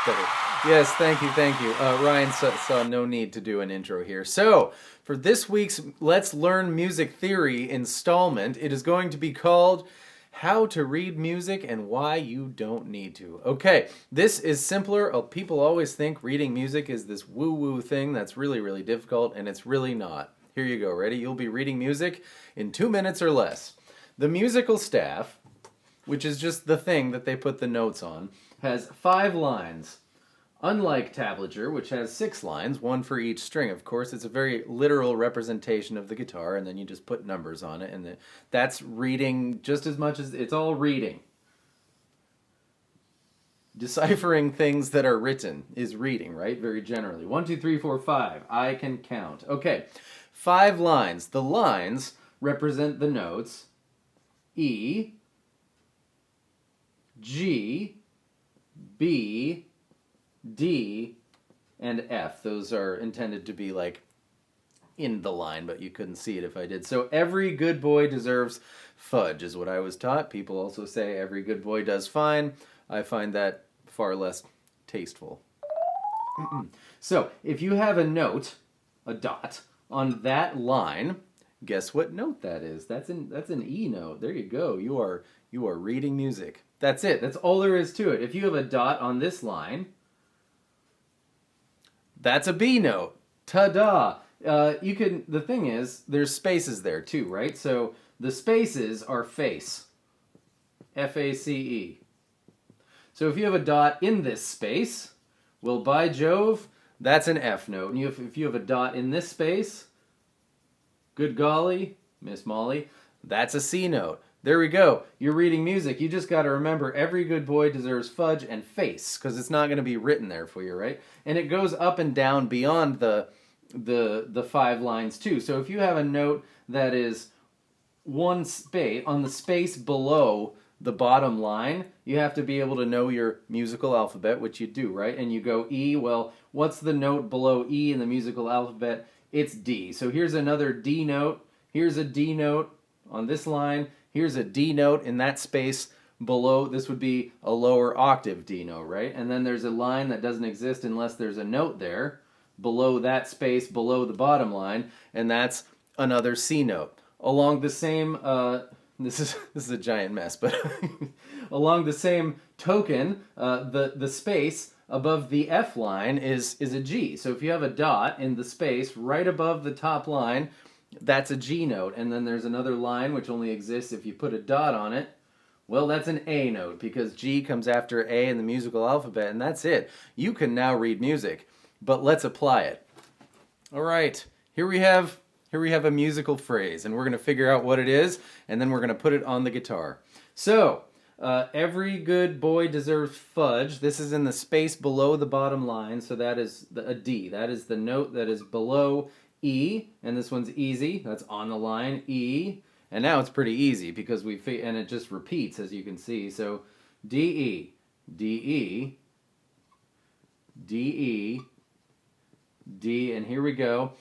better. Yes, thank you, thank you. Ryan saw no need to do an intro here. So, for this week's Let's Learn Music Theory installment, it is going to be called How to Read Music and Why You Don't Need to. Okay, this is simpler. People always think reading music is this woo-woo thing that's really, really difficult, and it's really not. Here you go, ready? You'll be reading music in 2 minutes or less. The musical staff, which is just the thing that they put the notes on, has 5 lines. Unlike tablature, which has 6 lines, one for each string, of course, it's a very literal representation of the guitar, and then you just put numbers on it, and that's reading just as much as it's all reading. Deciphering things that are written is reading, right? Very generally. 1, 2, 3, 4, 5. I can count. Okay, 5 lines. The lines represent the notes E, G, B, D, and F. Those are intended to be like in the line, but you couldn't see it if I did. So every good boy deserves fudge is what I was taught. People also say every good boy does fine. I find that far less tasteful. So if you have a note, a dot, on that line, guess what note that is? That's an E note. There you go. You are reading music. That's it. That's all there is to it. If you have a dot on this line, that's a B note. Ta-da! The thing is, there's spaces there too, right? So the spaces are face. F-A-C-E. So if you have a dot in this space, well, by Jove, that's an F note. And if you have a dot in this space, good golly, Miss Molly, that's a C note. There we go. You're reading music. You just got to remember every good boy deserves fudge and face, because it's not going to be written there for you, right? And it goes up and down beyond the 5 lines too. So if you have a note that is one space on the space below the bottom line, you have to be able to know your musical alphabet, which you do, right? And you go E. Well, what's the note below E in the musical alphabet? It's D. So here's another D note. Here's a D note on this line. Here's a D note in that space below. This would be a lower octave D note, right? And then there's a line that doesn't exist unless there's a note there below that space below the bottom line, and that's another C note. Along the same, this is a giant mess, but along the same token, the space above the F line is a G. So if you have a dot in the space right above the top line, that's a G note, and then there's another line which only exists if you put a dot on it. Well, that's an A note, because G comes after A in the musical alphabet, and that's it. You can now read music, but let's apply it. All right, here we have a musical phrase, and we're going to figure out what it is, and then we're going to put it on the guitar. So, every good boy deserves fudge. This is in the space below the bottom line, so that is a D. That is the note that is below E, and this one's easy. That's on the line, E. And now it's pretty easy because and it just repeats, as you can see. So D-E, D-E, D-E, D, and here we go.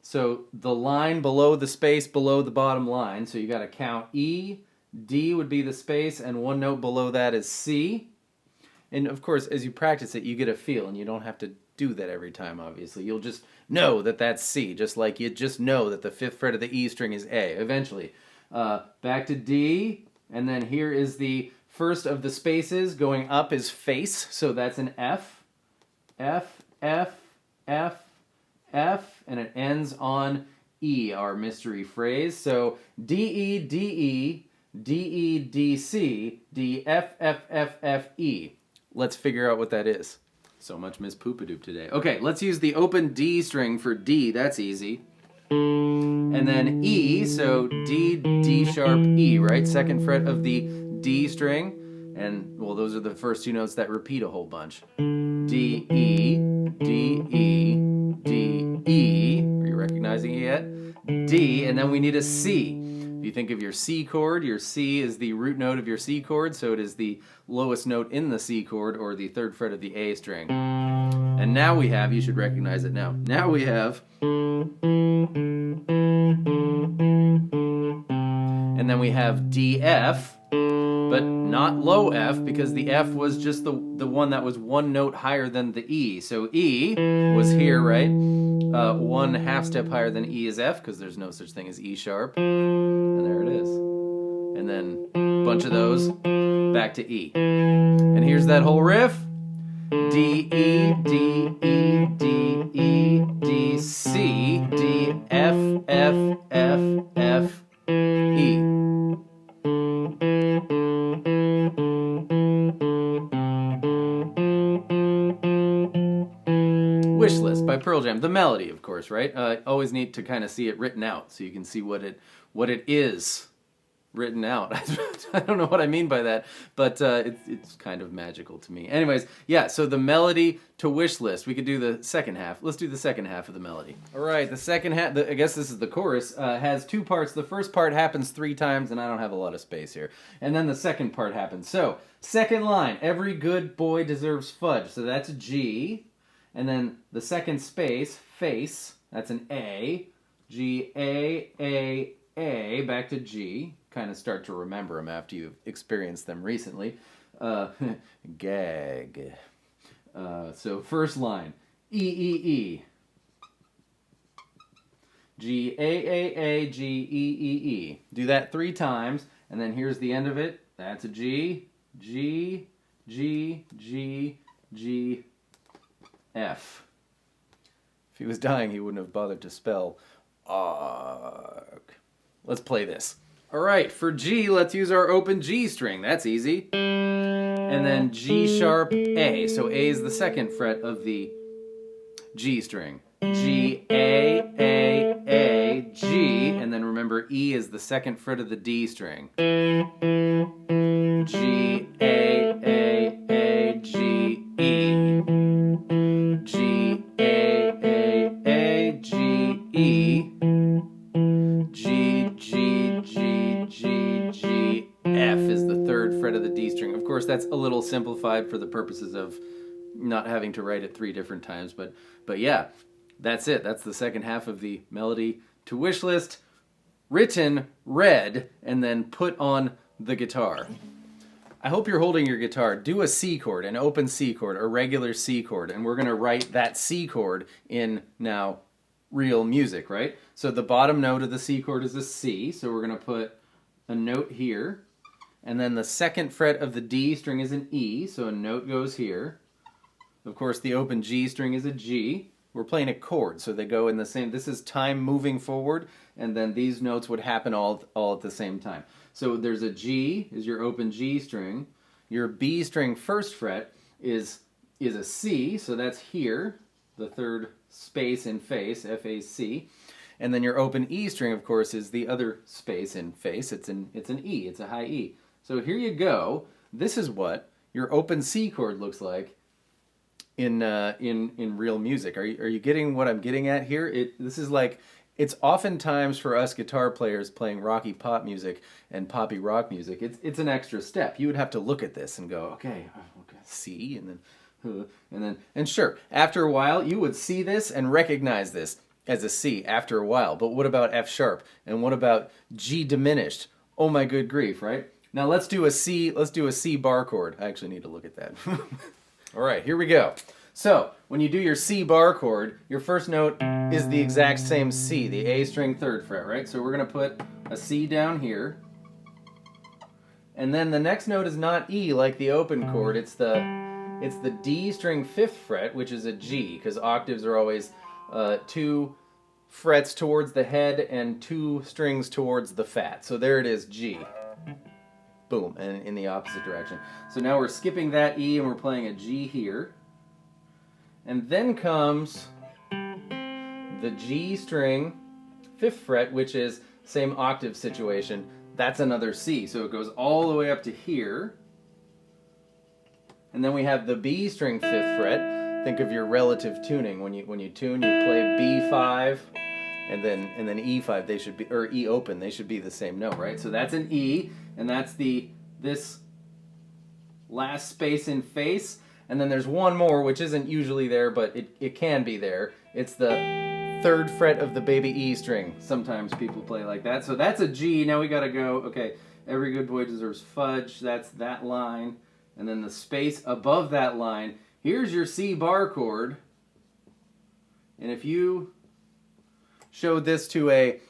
So the line below the space below the bottom line, so you got to count E, D would be the space, and one note below that is C. And of course, as you practice it, you get a feel, and you don't have to do that every time, obviously. You'll just know that that's C, just like you just know that the 5th fret of the E string is A, eventually. Back to D, and then here is the first of the spaces. Going up is face, so that's an F. F, F, F, F, and it ends on E, our mystery phrase. So D-E, D-E, D-E, D-C, D-F, F, F, F, E. Let's figure out what that is. So much Miss Poopadoop today. Okay, let's use the open D string for D. That's easy. And then E, so D, D sharp, E, right? 2nd fret of the D string. And, well, those are the first 2 notes that repeat a whole bunch. D, E, D, E, D, E. Are you recognizing it yet? D, and then we need a C. If you think of your C chord, your C is the root note of your C chord, so it is the lowest note in the C chord, or the 3rd fret of the A string. And now we have, you should recognize it now, now we have, and then we have D, F, but not low F, because the F was just the one that was one note higher than the E. So E was here, right? One half step higher than E is F, because there's no such thing as E sharp. And there it is. And then a bunch of those back to E. And here's that whole riff. D, E, D, E, D, E, D, C, D, F, F, F, F, E. Wish List by Pearl Jam. The melody, of course, right? Always neat to kind of see it written out so you can see what it is written out. I don't know what I mean by that, but it's kind of magical to me. Anyways, yeah, so the melody to Wish List. We could do the second half. Let's do the second half of the melody. All right, the second half, I guess this is the chorus, has two parts. The first part happens 3 times, and I don't have a lot of space here. And then the second part happens. So, second line, every good boy deserves fudge. So that's a G. And then the second space, face, that's an A. G, A, back to G. Kind of start to remember them after you've experienced them recently. Gag. So first line, E, E, E. G, A, G, E, E, E. Do that 3 times, and then here's the end of it. That's a G, G, G, G, G, F. If he was dying, he wouldn't have bothered to spell arg. Let's play this. All right, for G, let's use our open G string. That's easy. And then G sharp A. So A is the second fret of the G string. G, A, G. And then remember, E is the second fret of the D string. G, A, G, E. G, A, G, E. G, G, G, G, G, F is the third fret of the D string. Of course, that's a little simplified for the purposes of not having to write it 3 different times, but yeah, that's it. That's the second half of the melody to Wish List, written, read, and then put on the guitar. I hope you're holding your guitar. Do a C chord, an open C chord, a regular C chord, and we're going to write that C chord in now real music, right? So the bottom note of the C chord is a C, so we're going to put a note here, and then the second fret of the D string is an E, so a note goes here. Of course, the open G string is a G. We're playing a chord, so they go in the same, this is time moving forward, and then these notes would happen all at the same time. So there's a G, is your open G string. Your B string first fret is a C, so that's here, the third space in face, F-A-C. And then your open E string, of course, is the other space in face. It's an E, it's a high E. So here you go. This is what your open C chord looks like in real music. Are you getting what I'm getting at here? This is like, it's oftentimes for us guitar players playing rocky pop music and poppy rock music, it's an extra step. You would have to look at this and go, okay, C, and sure, after a while you would see this and recognize this as a C after a while. But what about F sharp? And what about G diminished? Oh my good grief, right? Now let's do a C bar chord. I actually need to look at that. All right, here we go. So, when you do your C bar chord, your first note is the exact same C, the A string third fret, right? So we're going to put a C down here. And then the next note is not E like the open chord, it's the D string fifth fret, which is a G, because octaves are always 2 frets towards the head and 2 strings towards the fat. So there it is, G. Boom, and in the opposite direction. So now we're skipping that E and we're playing a G here. And then comes the G string, 5th fret, which is same octave situation. That's another C. So it goes all the way up to here. And then we have the B string 5th fret. Think of your relative tuning. When you tune, you play B5 and then E5. They should be, or E open. They should be the same note, right? So that's an E, and that's this last space in face. And then there's one more, which isn't usually there, but it can be there. It's the 3rd fret of the baby E string. Sometimes people play like that. So that's a G. Now we gotta go, okay, Every good boy deserves fudge. That's that line. And then the space above that line, here's your C bar chord. And if you showed this to a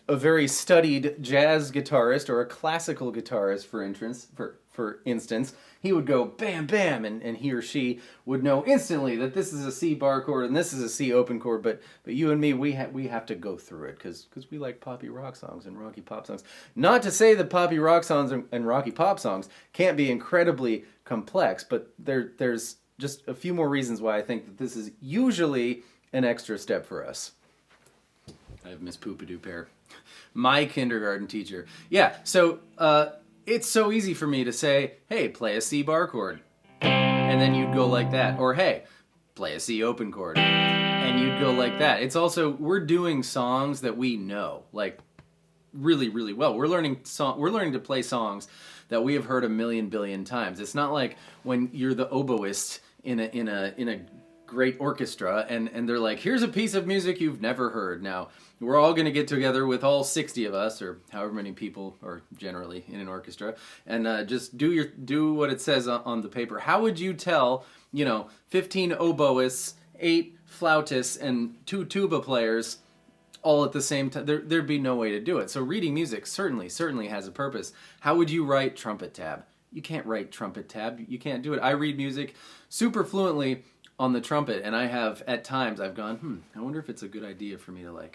very studied jazz guitarist or a classical guitarist, for instance, he would go bam, bam, and he or she would know instantly that this is a C bar chord and this is a C open chord. But you and me, we have to go through it because we like poppy rock songs and rocky pop songs. Not to say that poppy rock songs and rocky pop songs can't be incredibly complex, but there's just a few more reasons why I think that this is usually an extra step for us. I have Miss Poopadoo Pear, my kindergarten teacher. Yeah, so it's so easy for me to say, hey, play a C bar chord. And then you'd go like that. Or, hey, play a C open chord. And you'd go like that. It's also, we're doing songs that we know, like, really, really well. We're learning to play songs that we have heard a million billion times. It's not like when you're the oboist in a great orchestra and they're like, here's a piece of music you've never heard. Now, we're all going to get together with all 60 of us, or however many people are generally in an orchestra, and just do what it says on the paper. How would you tell, 15 oboists, 8 flautists, and 2 tuba players all at the same time? There'd be no way to do it. So reading music certainly has a purpose. How would you write trumpet tab? You can't write trumpet tab. You can't do it. I read music super fluently on the trumpet, and at times I've gone, I wonder if it's a good idea for me to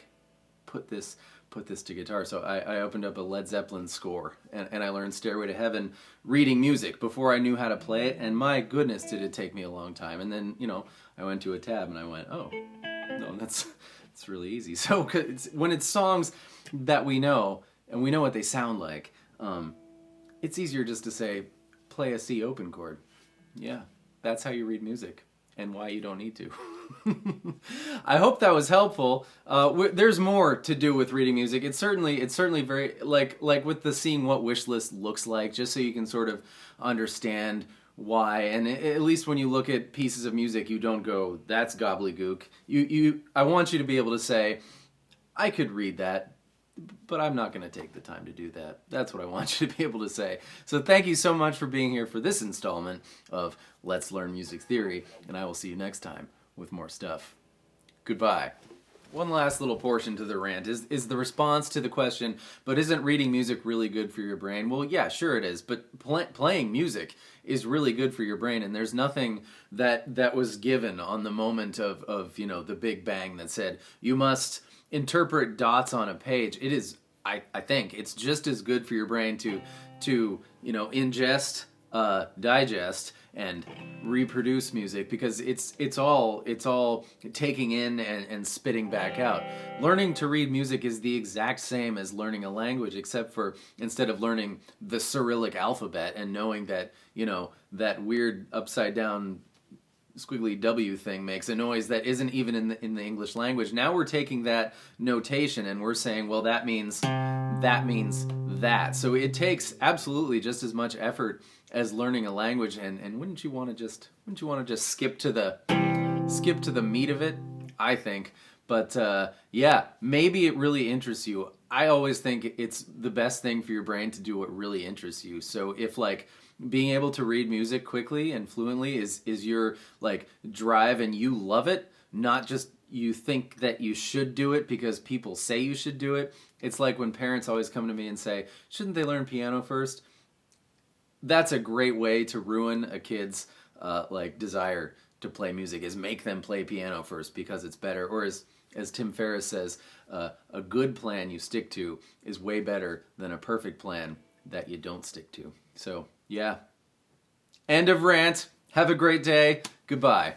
put this to guitar. So I opened up a Led Zeppelin score and I learned Stairway to Heaven reading music before I knew how to play it, and my goodness did it take me a long time. And then I went to a tab and I went, oh no, it's really easy. So when it's songs that we know and we know what they sound like, it's easier just to say play a C open chord. Yeah, that's how you read music. And why you don't need to. I hope that was helpful. There's more to do with reading music. It's certainly very like with the seeing what wish list looks like, just so you can sort of understand why. And at least when you look at pieces of music, you don't go, that's gobbledygook. I want you to be able to say, I could read that, but I'm not going to take the time to do that. That's what I want you to be able to say. So thank you so much for being here for this installment of Let's Learn Music Theory, and I will see you next time with more stuff. Goodbye. One last little portion to the rant is the response to the question, but isn't reading music really good for your brain? Well, yeah, sure it is, but playing music is really good for your brain, and there's nothing that was given on the moment of the Big Bang that said, you must interpret dots on a page. It is, I think, it's just as good for your brain to ingest, digest, and reproduce music, because it's all taking in and spitting back out. Learning to read music is the exact same as learning a language, except for instead of learning the Cyrillic alphabet and knowing that that weird upside down squiggly W thing makes a noise that isn't even in the English language. Now we're taking that notation and we're saying, well, that means that. So it takes absolutely just as much effort as learning a language. And wouldn't you want to just skip to the meat of it? I think. But yeah, maybe it really interests you. I always think it's the best thing for your brain to do what really interests you. So if being able to read music quickly and fluently is your drive and you love it, not just you think that you should do it because people say you should do it. It's like when parents always come to me and say, shouldn't they learn piano first? That's a great way to ruin a kid's desire to play music, is make them play piano first because it's better. Or as Tim Ferriss says, a good plan you stick to is way better than a perfect plan that you don't stick to. So yeah. End of rant. Have a great day. Goodbye.